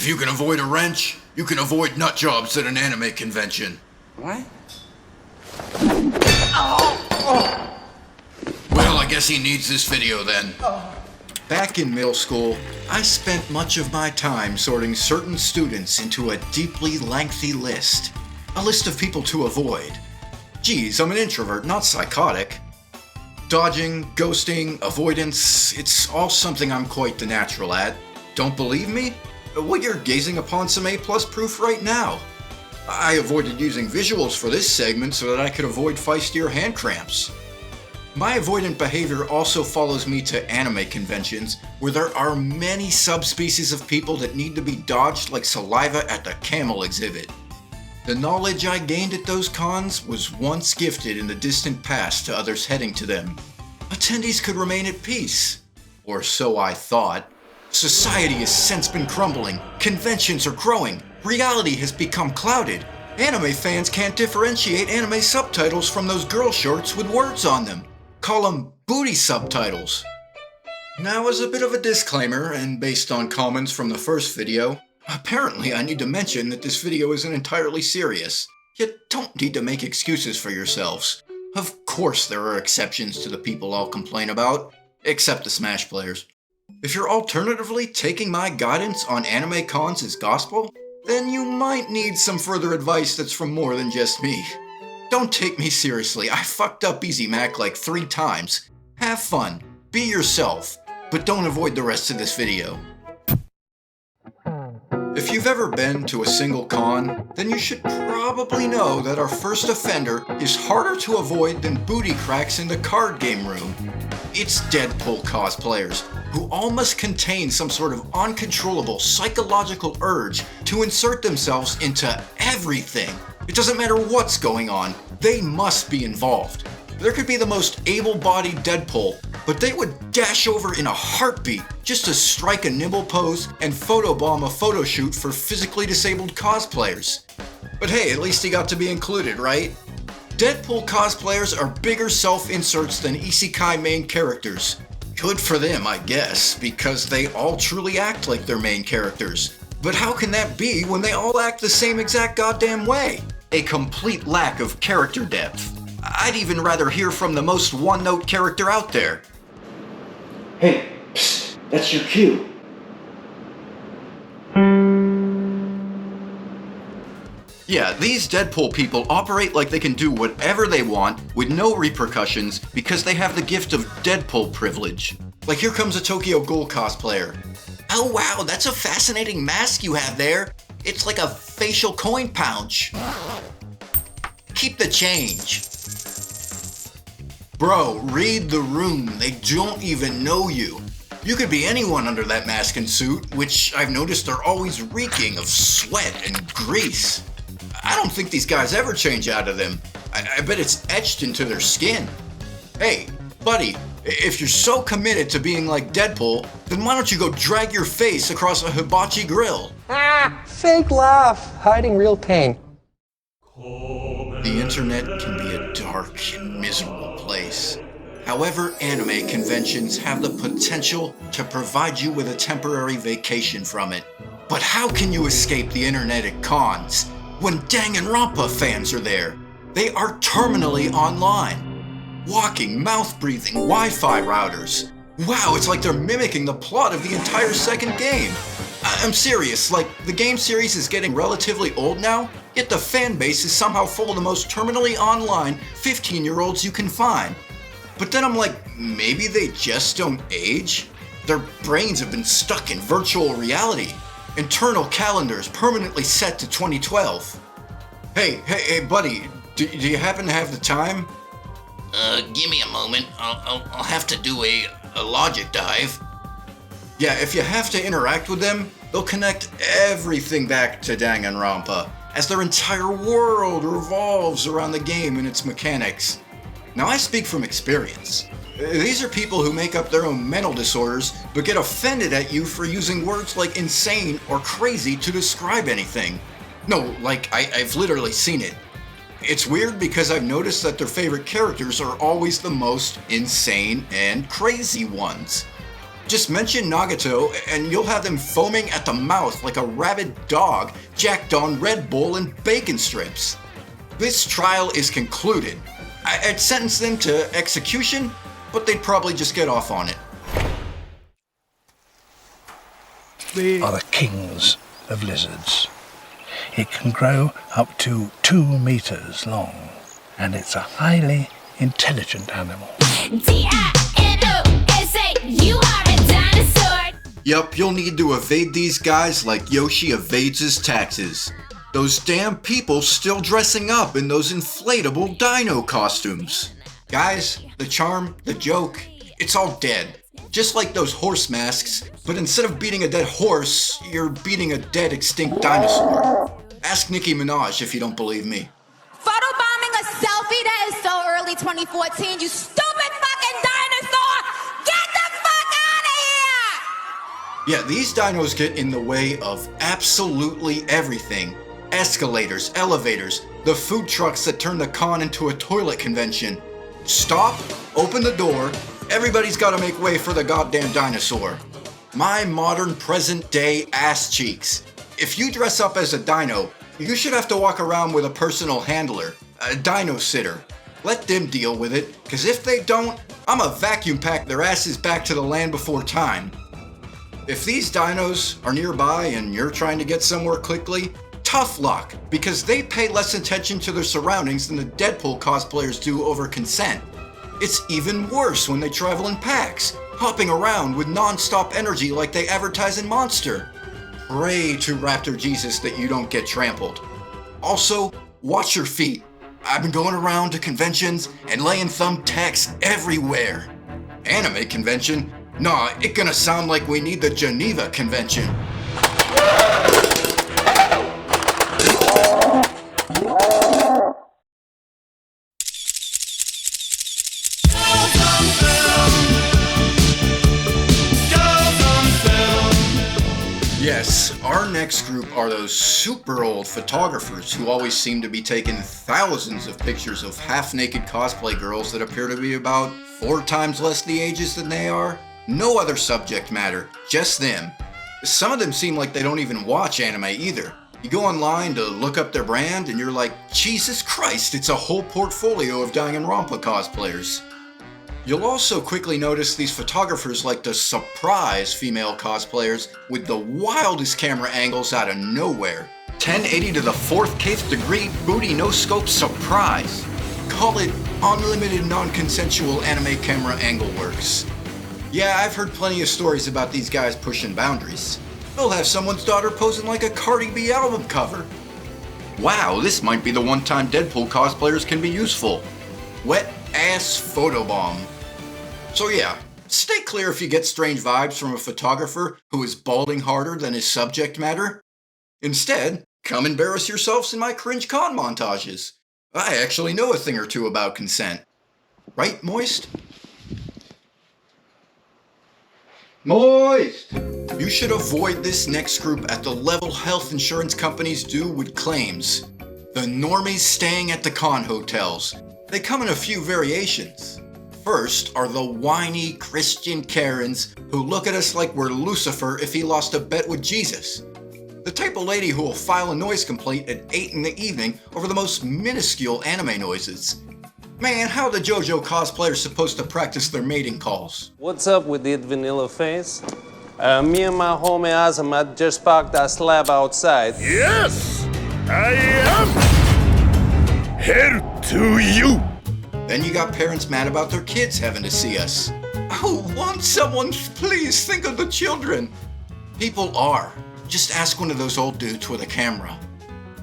If you can avoid a wrench, you can avoid nut jobs at an anime convention. What? Well, I guess he needs this video then. Back in middle school, I spent much of my time sorting certain students into a deeply lengthy list. A list of people to avoid. Geez, I'm an introvert, not psychotic. Dodging, ghosting, avoidance, it's all something I'm quite the natural at. Don't believe me? Well, you're gazing upon some A+ proof right now. I avoided using visuals for this segment so that I could avoid feistier hand cramps. My avoidant behavior also follows me to anime conventions, where there are many subspecies of people that need to be dodged like saliva at the camel exhibit. The knowledge I gained at those cons was once gifted in the distant past to others heading to them. Attendees could remain at peace. Or so I thought. Society has since been crumbling, conventions are growing, reality has become clouded. Anime fans can't differentiate anime subtitles from those girl shorts with words on them. Call them booty subtitles. Now, as a bit of a disclaimer, and based on comments from the first video, apparently I need to mention that this video isn't entirely serious. You don't need to make excuses for yourselves. Of course there are exceptions to the people I'll complain about, except the Smash players. If you're alternatively taking my guidance on anime cons as gospel, then you might need some further advice that's from more than just me. Don't take me seriously, I fucked up Easy Mac like 3 times. Have fun, be yourself, but don't avoid the rest of this video. If you've ever been to a single con, then you should probably know that our first offender is harder to avoid than booty cracks in the card game room. It's Deadpool cosplayers, who all must contain some sort of uncontrollable psychological urge to insert themselves into everything. It doesn't matter what's going on, they must be involved. There could be the most able-bodied Deadpool, but they would dash over in a heartbeat just to strike a nimble pose and photobomb a photo shoot for physically disabled cosplayers. But hey, at least he got to be included, right? Deadpool cosplayers are bigger self-inserts than isekai main characters. Good for them, I guess, because they all truly act like their main characters. But how can that be when they all act the same exact goddamn way? A complete lack of character depth. I'd even rather hear from the most one-note character out there. Hey, psst, that's your cue. Yeah, these Deadpool people operate like they can do whatever they want with no repercussions because they have the gift of Deadpool privilege. Like, here comes a Tokyo Ghoul cosplayer. Oh wow, that's a fascinating mask you have there. It's like a facial coin pouch. Keep the change. Bro, read the room. They don't even know you. You could be anyone under that mask and suit, which I've noticed are always reeking of sweat and grease. I don't think these guys ever change out of them. I bet it's etched into their skin. Hey, buddy, if you're so committed to being like Deadpool, then why don't you go drag your face across a hibachi grill? Fake laugh, hiding real pain. The internet can be a dark and miserable place. However, anime conventions have the potential to provide you with a temporary vacation from it. But how can you escape the internet at cons when Danganronpa fans are there? They are terminally online. Walking, mouth-breathing Wi-Fi routers. Wow, it's like they're mimicking the plot of the entire second game. I'm serious, like, the game series is getting relatively old now, yet the fan base is somehow full of the most terminally online 15-year-olds you can find. But then I'm like, maybe they just don't age? Their brains have been stuck in virtual reality. Internal calendars permanently set to 2012. Hey, buddy, do you happen to have the time? Give me a moment. I'll have to do a logic dive. Yeah, if you have to interact with them, they'll connect everything back to Danganronpa, as their entire world revolves around the game and its mechanics. Now, I speak from experience. These are people who make up their own mental disorders, but get offended at you for using words like insane or crazy to describe anything. No, like, I've literally seen it. It's weird because I've noticed that their favorite characters are always the most insane and crazy ones. Just mention Nagato and you'll have them foaming at the mouth like a rabid dog jacked on Red Bull and bacon strips. This trial is concluded. I'd sentence them to execution, but they'd probably just get off on it. We are the kings of lizards. It can grow up to 2 meters long, and it's a highly intelligent animal. D-I-N-O-S-A, you are a dinosaur. Yup, you'll need to evade these guys like Yoshi evades his taxes. Those damn people still dressing up in those inflatable dino costumes. Guys, the charm, the joke, it's all dead. Just like those horse masks, but instead of beating a dead horse, you're beating a dead extinct dinosaur. Ask Nicki Minaj if you don't believe me. Photobombing a selfie? That is so early 2014, you stupid fucking dinosaur! Get the fuck out of here! Yeah, these dinos get in the way of absolutely everything. Escalators, elevators, the food trucks that turn the con into a toilet convention. Stop, open the door, everybody's gotta make way for the goddamn dinosaur. My modern present day ass cheeks. If you dress up as a dino, you should have to walk around with a personal handler, a dino sitter. Let them deal with it, cause if they don't, I'ma vacuum pack their asses back to the land before time. If these dinos are nearby and you're trying to get somewhere quickly, tough luck, because they pay less attention to their surroundings than the Deadpool cosplayers do over consent. It's even worse when they travel in packs, hopping around with non-stop energy like they advertise in Monster. Pray to Raptor Jesus that you don't get trampled. Also, watch your feet. I've been going around to conventions and laying thumbtacks everywhere. Anime convention? Nah, it gonna sound like we need the Geneva Convention. Yes, our next group are those super old photographers who always seem to be taking thousands of pictures of half-naked cosplay girls that appear to be about 4 times less the ages than they are. No other subject matter, just them. Some of them seem like they don't even watch anime either. You go online to look up their brand and you're like, Jesus Christ, it's a whole portfolio of Danganronpa cosplayers. You'll also quickly notice these photographers like to surprise female cosplayers with the wildest camera angles out of nowhere. 1080 to the 4th Kth degree booty no scope surprise. Call it unlimited non-consensual anime camera angle works. Yeah, I've heard plenty of stories about these guys pushing boundaries. They'll have someone's daughter posing like a Cardi B album cover. Wow, this might be the one time Deadpool cosplayers can be useful. Wet ass photobomb. So yeah, stay clear if you get strange vibes from a photographer who is balding harder than his subject matter. Instead, come embarrass yourselves in my cringe con montages. I actually know a thing or two about consent. Right, Moist? Moist! You should avoid this next group at the level health insurance companies do with claims. The normies staying at the con hotels. They come in a few variations. First are the whiny Christian Karens who look at us like we're Lucifer if he lost a bet with Jesus. The type of lady who will file a noise complaint at 8 in the evening over the most minuscule anime noises. Man, how are the JoJo cosplayers supposed to practice their mating calls? What's up with that vanilla face? Me and my homie Azamat just parked that slab outside. Yes, I am here to you. Then you got parents mad about their kids having to see us. Oh, won't someone please think of the children? People are. Just ask one of those old dudes with a camera.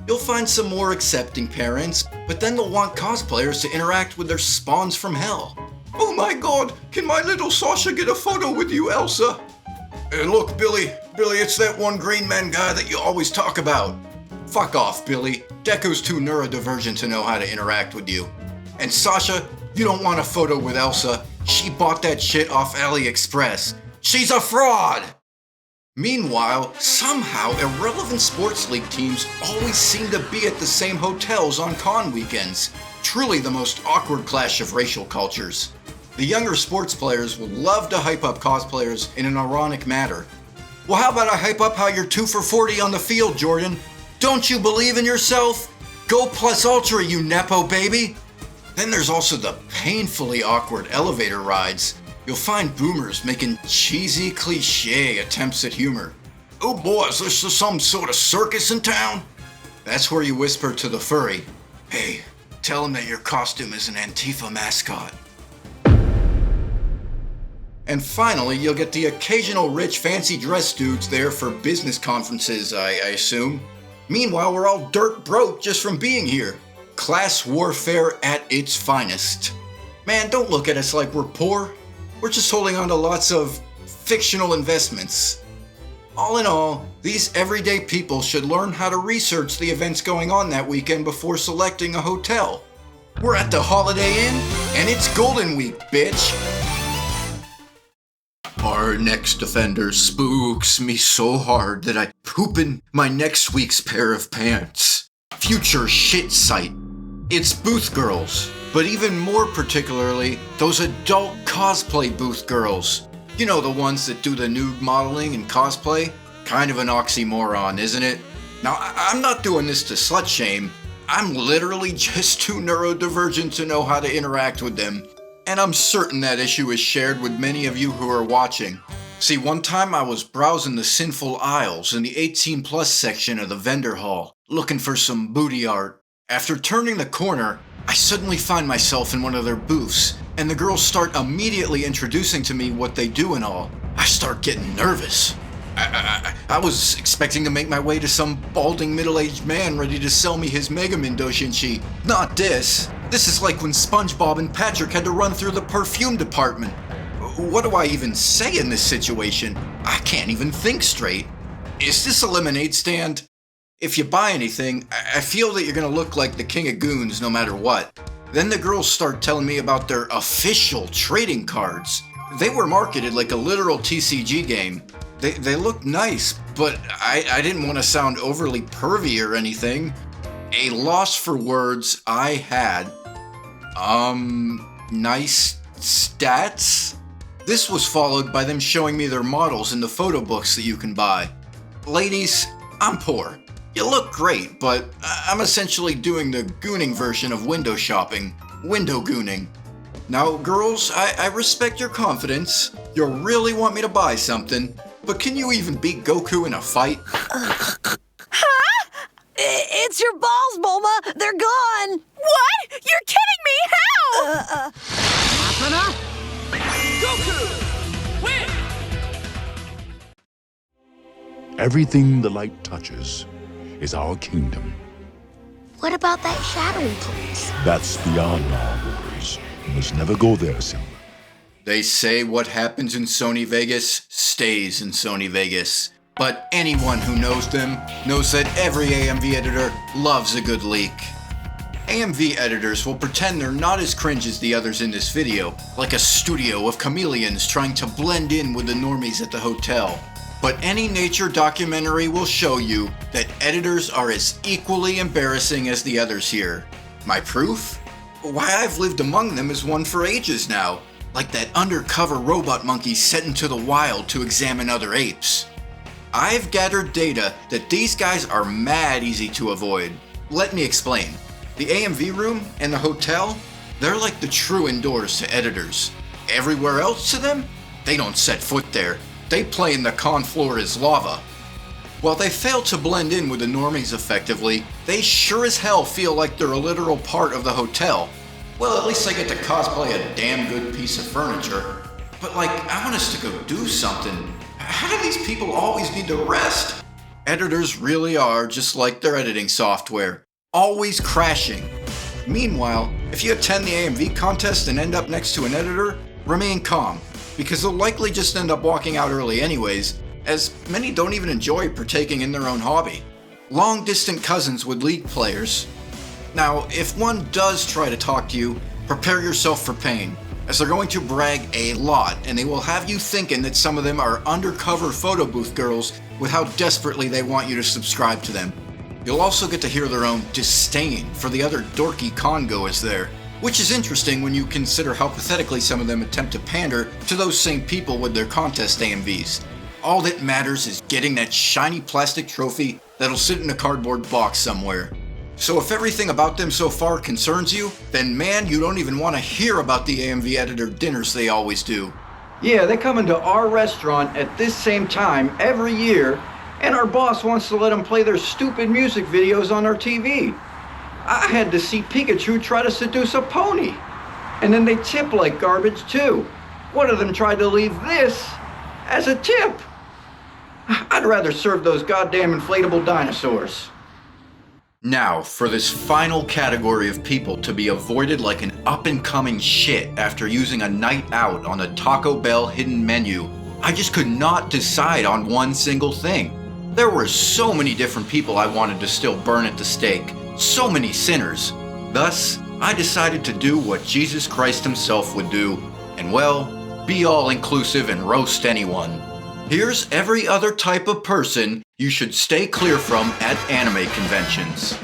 You'll find some more accepting parents, but then they'll want cosplayers to interact with their spawns from hell. Oh my god, can my little Sasha get a photo with you, Elsa? Hey, look, Billy, it's that one green man guy that you always talk about. Fuck off, Billy. Deco's too neurodivergent to know how to interact with you. And Sasha, you don't want a photo with Elsa. She bought that shit off AliExpress. She's a fraud! Meanwhile, somehow irrelevant sports league teams always seem to be at the same hotels on con weekends. Truly the most awkward clash of racial cultures. The younger sports players would love to hype up cosplayers in an ironic manner. Well, how about I hype up how you're 2 for 40 on the field, Jordan? Don't you believe in yourself? Go plus ultra, you Nepo baby! Then there's also the painfully awkward elevator rides. You'll find boomers making cheesy cliche attempts at humor. Oh boy, is there some sort of circus in town? That's where you whisper to the furry, hey, tell him that your costume is an Antifa mascot. And finally, you'll get the occasional rich fancy dress dudes there for business conferences, I assume. Meanwhile, we're all dirt broke just from being here. Class warfare at its finest. Man, don't look at us like we're poor. We're just holding on to lots of fictional investments. All in all, these everyday people should learn how to research the events going on that weekend before selecting a hotel. We're at the Holiday Inn, and it's Golden Week, bitch! Our next offender spooks me so hard that I poop in my next week's pair of pants. Future shit site. It's booth girls, but even more particularly, those adult cosplay booth girls. You know, the ones that do the nude modeling and cosplay? Kind of an oxymoron, isn't it? Now, I'm not doing this to slut shame. I'm literally just too neurodivergent to know how to interact with them. And I'm certain that issue is shared with many of you who are watching. See, one time I was browsing the sinful aisles in the 18+ section of the vendor hall, looking for some booty art. After turning the corner, I suddenly find myself in one of their booths, and the girls start immediately introducing to me what they do and all. I start getting nervous. I was expecting to make my way to some balding middle-aged man ready to sell me his Megaman doujinshi. Not this. This is like when SpongeBob and Patrick had to run through the perfume department. What do I even say in this situation? I can't even think straight. Is this a lemonade stand? If you buy anything, I feel that you're gonna look like the king of goons no matter what. Then the girls start telling me about their official trading cards. They were marketed like a literal TCG game. They looked nice, but I didn't want to sound overly pervy or anything. A loss for words I had. Nice stats? This was followed by them showing me their models in the photo books that you can buy. Ladies, I'm poor. You look great, but I'm essentially doing the gooning version of window shopping. Window gooning. Now, girls, I respect your confidence. You really want me to buy something, but can you even beat Goku in a fight? Huh? It's your balls, Bulma. They're gone. What? You're kidding me. How? Goku! Win! Everything the light touches is our kingdom. What about that shadowy place? That's beyond our borders. You must never go there, Simba. They say what happens in Sony Vegas stays in Sony Vegas. But anyone who knows them knows that every AMV editor loves a good leak. AMV editors will pretend they're not as cringe as the others in this video, like a studio of chameleons trying to blend in with the normies at the hotel. But any nature documentary will show you that editors are as equally embarrassing as the others here. My proof? Why, I've lived among them as one for ages now, like that undercover robot monkey sent into the wild to examine other apes. I've gathered data that these guys are mad easy to avoid. Let me explain. The AMV room and the hotel, they're like the true indoors to editors. Everywhere else to them, they don't set foot there. They play in the con floor as lava. While they fail to blend in with the normies effectively, they sure as hell feel like they're a literal part of the hotel. Well, at least I get to cosplay a damn good piece of furniture. But like, I want us to go do something. How do these people always need to rest? Editors really are just like their editing software, always crashing. Meanwhile, if you attend the AMV contest and end up next to an editor, remain calm, because they'll likely just end up walking out early anyways, as many don't even enjoy partaking in their own hobby. Long-distant cousins with League players. Now, if one does try to talk to you, prepare yourself for pain, as they're going to brag a lot, and they will have you thinking that some of them are undercover photo booth girls with how desperately they want you to subscribe to them. You'll also get to hear their own disdain for the other dorky con-goers there, Which is interesting when you consider how pathetically some of them attempt to pander to those same people with their contest AMVs. All that matters is getting that shiny plastic trophy that'll sit in a cardboard box somewhere. So if everything about them so far concerns you, then man, you don't even want to hear about the AMV editor dinners they always do. Yeah, they come into our restaurant at this same time every year, and our boss wants to let them play their stupid music videos on our TV. I had to see Pikachu try to seduce a pony. And then they tip like garbage too. One of them tried to leave this as a tip. I'd rather serve those goddamn inflatable dinosaurs. Now, for this final category of people to be avoided like an up-and-coming shit after using a night out on a Taco Bell hidden menu, I just could not decide on one single thing. There were so many different people I wanted to still burn at the stake, so many sinners. Thus, I decided to do what Jesus Christ himself would do, and well, be all-inclusive and roast anyone. Here's every other type of person you should stay clear from at anime conventions.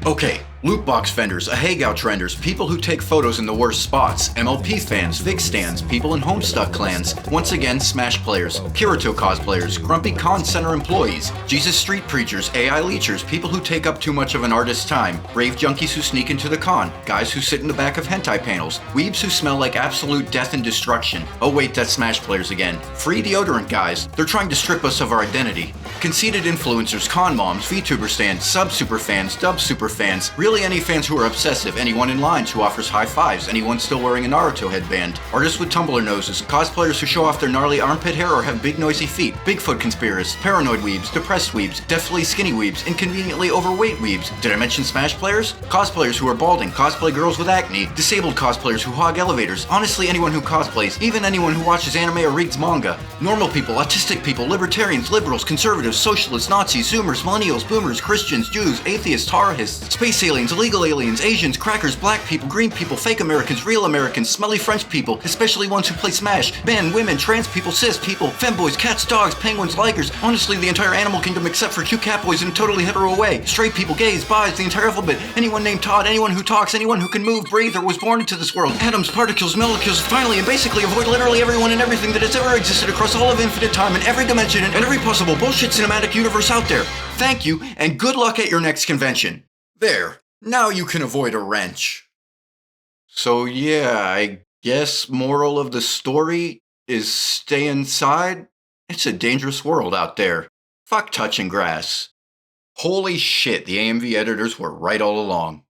Okay, loot box vendors, Ahegao trenders, people who take photos in the worst spots, MLP fans, Vig stands, people in Homestuck clans, once again Smash players, Kirito cosplayers, grumpy con center employees, Jesus street preachers, AI leechers, people who take up too much of an artist's time, rave junkies who sneak into the con, guys who sit in the back of hentai panels, weebs who smell like absolute death and destruction. Oh wait, that's Smash players again. Free deodorant guys, they're trying to strip us of our identity. Conceited influencers, con moms, VTuber stands, sub super fans, dub super fans, really any fans who are obsessive, anyone in lines who offers high fives, anyone still wearing a Naruto headband, artists with Tumblr noses, cosplayers who show off their gnarly armpit hair or have big noisy feet, Bigfoot conspiracists, paranoid weebs, depressed weebs, deftly skinny weebs, inconveniently overweight weebs. Did I mention Smash players? Cosplayers who are balding, cosplay girls with acne, disabled cosplayers who hog elevators, honestly anyone who cosplays, even anyone who watches anime or reads manga. Normal people, autistic people, libertarians, liberals, conservatives, socialists, Nazis, Zoomers, millennials, boomers, Christians, Jews, atheists, Taoists, space aliens, illegal aliens, Asians, crackers, black people, green people, fake Americans, real Americans, smelly French people, especially ones who play Smash, men, women, trans people, cis people, femboys, cats, dogs, penguins, ligers, honestly the entire animal kingdom except for cute catboys in a totally hetero way, straight people, gays, bis, the entire alphabet, anyone named Todd, anyone who talks, anyone who can move, breathe, or was born into this world, atoms, particles, molecules, finally and basically avoid literally everyone and everything that has ever existed across all of infinite time in every dimension and every possible bullshit cinematic universe out there. Thank you, and good luck at your next convention. There, now you can avoid a wrench. So yeah, I guess moral of the story is stay inside? It's a dangerous world out there. Fuck touching grass. Holy shit, the AMV editors were right all along.